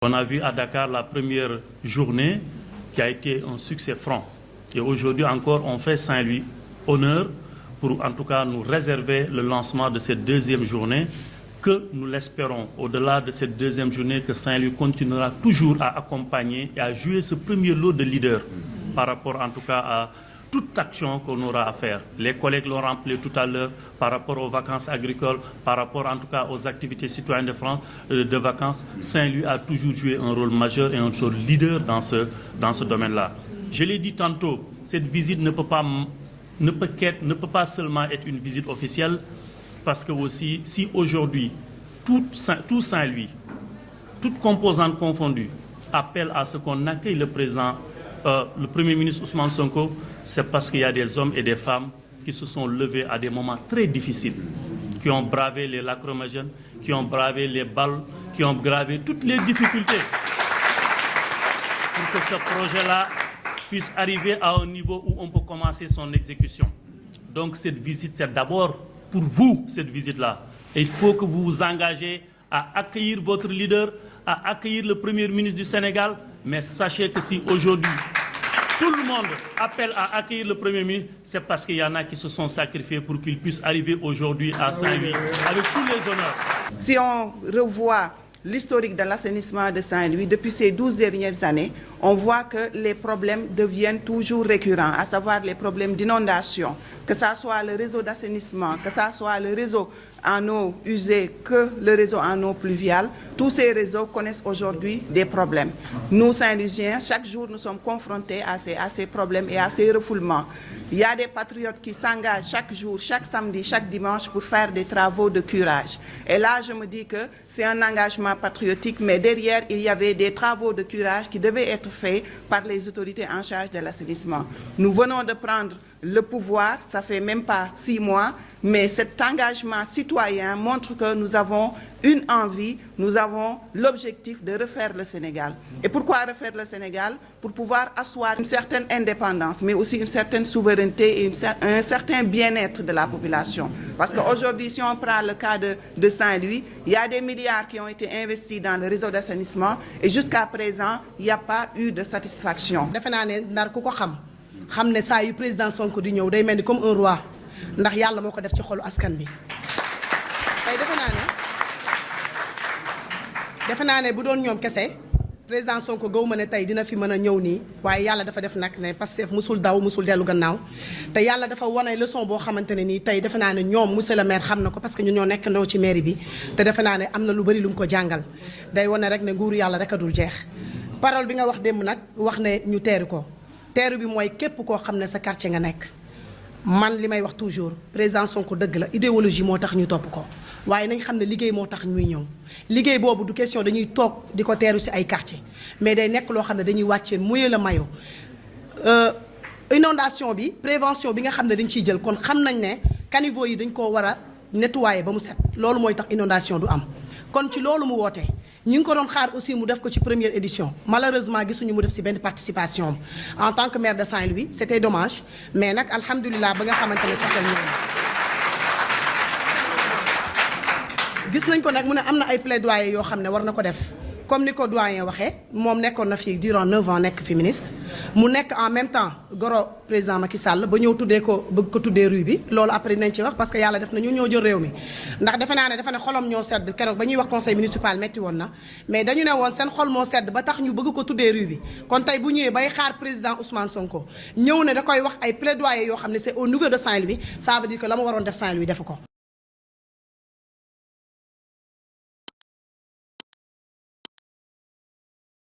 On a vu à Dakar la première journée qui a été un succès franc. Et aujourd'hui encore, on fait Saint-Louis honneur pour en tout cas nous réserver le lancement de cette deuxième journée que nous l'espérons, au-delà de cette deuxième journée, que Saint-Louis continuera toujours à accompagner et à jouer ce premier lot de leaders par rapport en tout cas à toute action qu'on aura à faire. Les collègues l'ont rappelé tout à l'heure par rapport aux vacances agricoles, par rapport en tout cas aux activités citoyennes de France, de vacances. Saint-Louis a toujours joué un rôle majeur et un rôle leader dans ce domaine-là. Je l'ai dit tantôt, cette visite ne peut pas seulement être une visite officielle, parce que aussi, si aujourd'hui, tout Saint-Louis, toute composante confondue, appelle à ce qu'on accueille le Premier ministre Ousmane Sonko, c'est parce qu'il y a des hommes et des femmes qui se sont levés à des moments très difficiles, qui ont bravé les lacrymogènes, qui ont bravé les balles, qui ont bravé toutes les difficultés pour que ce projet-là puisse arriver à un niveau où on peut commencer son exécution. Donc cette visite, c'est d'abord pour vous, cette visite-là. Et il faut que vous vous engagez à accueillir votre leader, à accueillir le Premier ministre du Sénégal. Mais sachez que si aujourd'hui, tout le monde appelle à accueillir le Premier ministre, c'est parce qu'il y en a qui se sont sacrifiés pour qu'il puisse arriver aujourd'hui à Saint-Louis avec tous les honneurs. Si on revoit l'historique de l'assainissement de Saint-Louis, depuis ces 12 dernières années, on voit que les problèmes deviennent toujours récurrents, à savoir les problèmes d'inondation, que ce soit le réseau d'assainissement, que ce soit le réseau en eau usée, que le réseau en eau pluviale. Tous ces réseaux connaissent aujourd'hui des problèmes. Nous, Saint-Louisiens, chaque jour, nous sommes confrontés à ces problèmes et à ces refoulements. Il y a des patriotes qui s'engagent chaque jour, chaque samedi, chaque dimanche pour faire des travaux de curage. Et là, je me dis que c'est un engagement patriotique, mais derrière, il y avait des travaux de curage qui devaient être faits par les autorités en charge de l'assainissement. Nous venons de prendre le pouvoir, ça fait même pas 6 mois, mais cet engagement citoyen montre que nous avons une envie, nous avons l'objectif de refaire le Sénégal. Et pourquoi refaire le Sénégal? Pour pouvoir asseoir une certaine indépendance, mais aussi une certaine souveraineté et un certain bien-être de la population. Parce qu'aujourd'hui, si on prend le cas de Saint-Louis, il y a des milliards qui ont été investis dans le réseau d'assainissement et jusqu'à présent, il n'y a pas eu de satisfaction. xam ne saa yu président Sonko di ñëw day mel ni comme un roi ndax yàlla moo ko def ci xolu askan bi tey defe naa ne bu doon ñoom kese président Sonko gaw ma ne tey dina fi mën a ñëw nii waaye yàlla dafa def nag ne Pastef musul daw musul dellu gannaaw te yàlla dafa wane leçon boo xamante ne nii tey defe naa ne ñoom monsieur le maire xam na ko parce que ñun ñoo nekk ndaw ci mairie bi te defe naa ne am na lu bari lu mu ko jàngal day wane rek ne nguuru yàlla rek a dul jeex parole bi nga wax démb nag wax ne ñu teeru ko teeru bi mooy képp koo xam ne sa quartier nga nekk man li may wax toujours président Sonko dëgg la idéologie moo tax ñu topp ko waaye nañ xam ne liggéey moo tax ñuy ñëw liggéey boobu du question dañuy toog di ko teeru ci ay quartier mais day nekk loo xam ne dañuy wàccee mouiller le maillot inondation bi prévention bi nga xam ne dañ ciy jël kon xam nañ ne caniveau yi dañ koo war a nettoyer ba mu set loolu mooy tax inondation du am kon ci loolu mu wootee ñu ngi ko doon xaar aussi mu def ko ci première édition malheureusement gisuñu mu def ci benn participation en tant que maire de Saint-Louis c'était dommage mais nag alhamdulilah ba nga xamante ne saxal ñëw gis nañ ko nag mu ne am na ay plaidoyer yoo xam ne war na ko def comme ni ko doyen waxee moom nekkoon na fi durant 9 ans nekk fi ministre mu nekk en même temps goro président Macky Sall ba ñëw tuddee ko bëgg ko tuddee rue bi loolu après nañ ci wax parce que yàlla def na ñu ñoo jël réew mi ndax defe naa ne dafa ne xolam ñoo sedd keroog ba ñuy wax conseil municipal metti woon na mais dañu ne woon seen xol moo sedd ba tax ñu bëgg ko tuddee rue bi kon tey bu ñëwee bay xaar président Ousmane Sonko ñëw ne da koy wax ay plaidoyer yoo xam ne c'est au niveau de Saint-Louis ça veut dire que la ma waroon def Saint-Louis defu ko